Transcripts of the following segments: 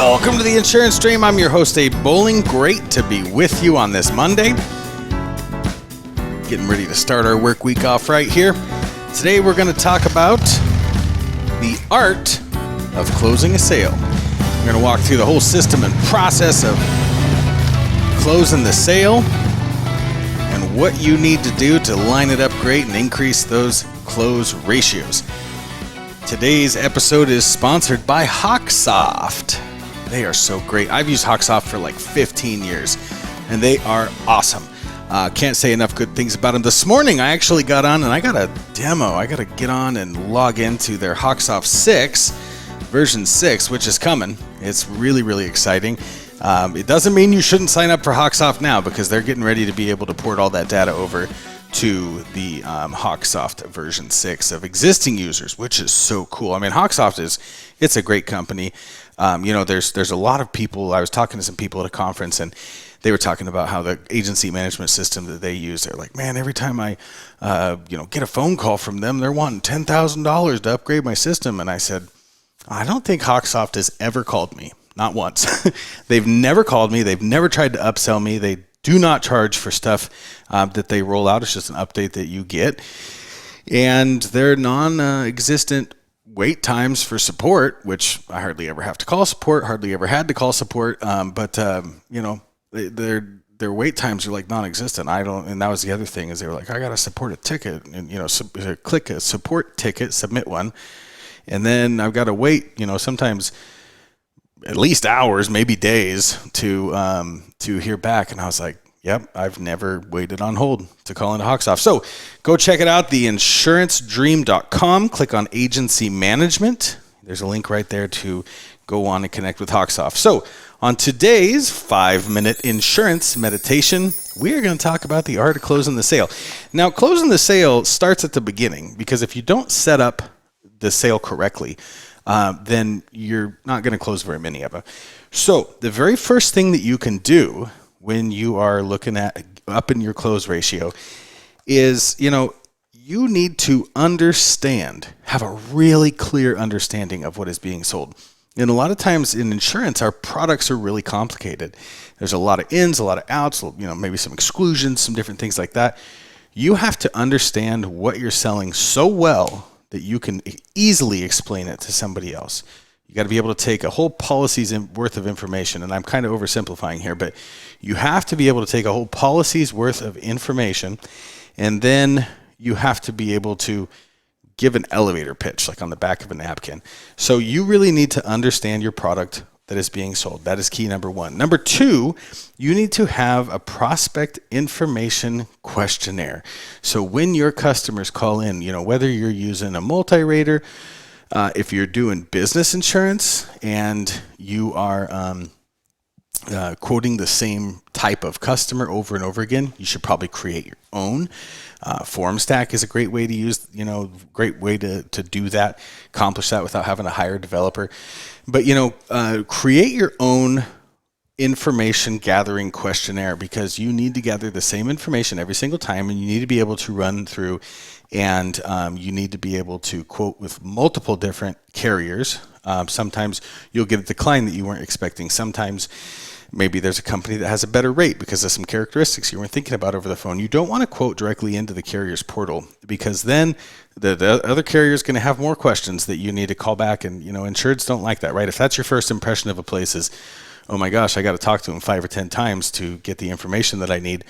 Welcome to the Insurance Stream. I'm your host, Abe Bowling. Great to be with you on this Monday. Getting ready to start our work week off right here. Today we're going to talk about the art of closing a sale. We're going to walk through the whole system and process of closing the sale and what you need to do to line it up great and increase those close ratios. Today's episode is sponsored by Hawksoft. They are so great. I've used Hawksoft for like 15 years, and they are awesome. Can't say enough good things about them. This morning, I actually got on, and I got a demo. I got to get on and log into their Hawksoft 6, version 6, which is coming. It's really, really exciting. It doesn't mean you shouldn't sign up for Hawksoft now, because they're getting ready to be able to port all that data over to the Hawksoft version 6 of existing users, which is so cool. I mean, Hawksoft it's a great company. There's a lot of people. I was talking to some people at a conference, and they were talking about how the agency management system that they use, they're like, man, every time I get a phone call from them, they're wanting $10,000 to upgrade my system. And I said, I don't think Hawksoft has ever called me. Not once. They've never called me. They've never tried to upsell me. They do not charge for stuff that they roll out. It's just an update that you get. And they're non-existent wait times for support, which I hardly ever have to call support, hardly ever had to call support. Their wait times are like non-existent. And that was the other thing, is they were like, I got to support a ticket, and click a support ticket, submit one, and then I've got to wait, sometimes at least hours, maybe days to hear back. And I was like, yep, I've never waited on hold to call into Hawksoft. So go check it out, theinsurancedream.com. Click on agency management. There's a link right there to go on and connect with Hawksoft. So on today's 5-minute insurance meditation, we are going to talk about the art of closing the sale. Now, closing the sale starts at the beginning, because if you don't set up the sale correctly, then you're not going to close very many of them. So the very first thing that you can do when you are looking at upping your close ratio is, you need to have a really clear understanding of what is being sold. And a lot of times in insurance, our products are really complicated. There's a lot of ins, a lot of outs, maybe some exclusions, some different things like that. You have to understand what you're selling so well that you can easily explain it to somebody else. You got to be able to take a whole policy's worth of information, and I'm kind of oversimplifying here, but you have to be able to take a whole policy's worth of information, and then you have to be able to give an elevator pitch, like on the back of a napkin. So you really need to understand your product that is being sold. That is key number one. Number two, you need to have a prospect information questionnaire. So when your customers call in, whether you're using a multi-rater, if you're doing business insurance and you are quoting the same type of customer over and over again, you should probably create your own. FormStack is a great way to use, great way to do that, accomplish that without having to hire a developer. But, create your own information gathering questionnaire, because you need to gather the same information every single time, and you need to be able to run through, and you need to be able to quote with multiple different carriers. Sometimes you'll get a decline that you weren't expecting. Sometimes maybe there's a company that has a better rate because of some characteristics you weren't thinking about over the phone. You don't want to quote directly into the carrier's portal, because then the other carrier is going to have more questions that you need to call back. And, insureds don't like that, right? If that's your first impression of a place is, oh my gosh, I got to talk to them 5 or 10 times to get the information that I need.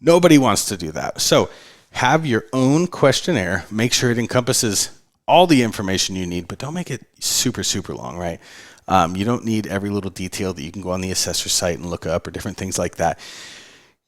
Nobody wants to do that. So have your own questionnaire. Make sure it encompasses all the information you need, but don't make it super, super long, right? You don't need every little detail that you can go on the assessor site and look up, or different things like that.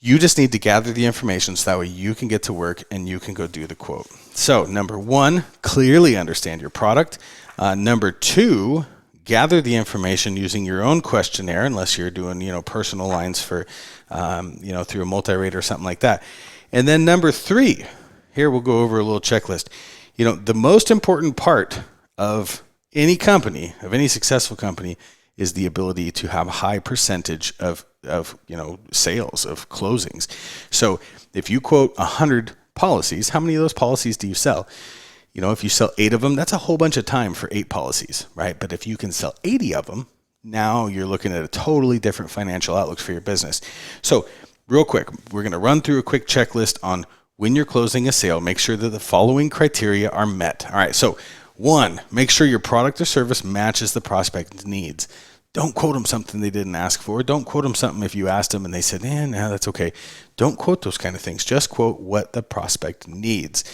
You just need to gather the information so that way you can get to work and you can go do the quote. So number one, clearly understand your product. Number two, gather the information using your own questionnaire, unless you're doing, personal lines for, through a multi-rater or something like that. And then number three, here we'll go over a little checklist. The most important part of any company, of any successful company, is the ability to have a high percentage of sales, of closings. So if you quote 100 policies, how many of those policies do you sell? If you sell 8 of them, that's a whole bunch of time for 8 policies, right? But if you can sell 80 of them, now you're looking at a totally different financial outlook for your business. So real quick, we're going to run through a quick checklist on when you're closing a sale. Make sure that the following criteria are met. All right, so 1, make sure your product or service matches the prospect's needs. Don't quote them something they didn't ask for. Don't quote them something if you asked them and they said, no, that's okay. Don't quote those kind of things. Just quote what the prospect needs.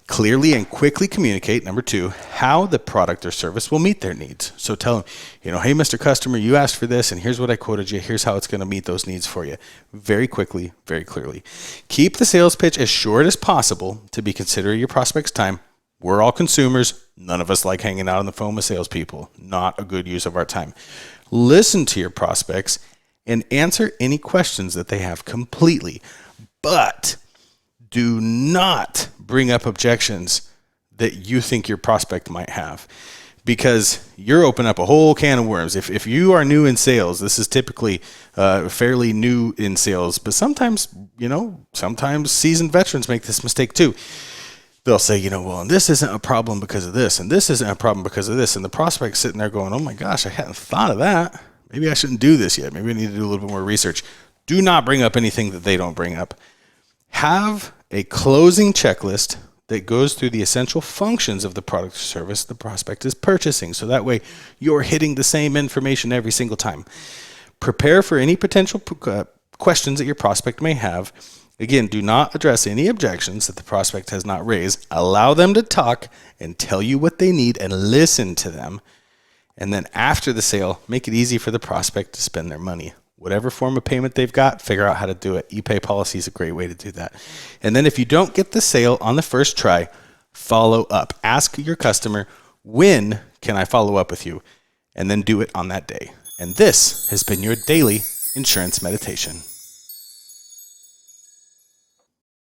Clearly and quickly communicate, number 2, how the product or service will meet their needs. So tell them, hey, Mr. Customer, you asked for this, and here's what I quoted you. Here's how it's going to meet those needs for you. Very quickly, very clearly. Keep the sales pitch as short as possible to be considerate of your prospect's time. We're all consumers. None of us like hanging out on the phone with salespeople. Not a good use of our time. Listen to your prospects and answer any questions that they have completely. But do not bring up objections that you think your prospect might have, because you're opening up a whole can of worms. If you are new in sales, this is typically fairly new in sales, but sometimes seasoned veterans make this mistake too. They'll say, well, and this isn't a problem because of this, and this isn't a problem because of this. And the prospect's sitting there going, oh my gosh, I hadn't thought of that. Maybe I shouldn't do this yet. Maybe I need to do a little bit more research. Do not bring up anything that they don't bring up. Have a closing checklist that goes through the essential functions of the product or service the prospect is purchasing. So that way you're hitting the same information every single time. Prepare for any potential questions that your prospect may have. Again, do not address any objections that the prospect has not raised. Allow them to talk and tell you what they need and listen to them. And then after the sale, make it easy for the prospect to spend their money. Whatever form of payment they've got, figure out how to do it. ePay policy is a great way to do that. And then if you don't get the sale on the first try, follow up. Ask your customer, when can I follow up with you? And then do it on that day. And this has been your daily insurance meditation.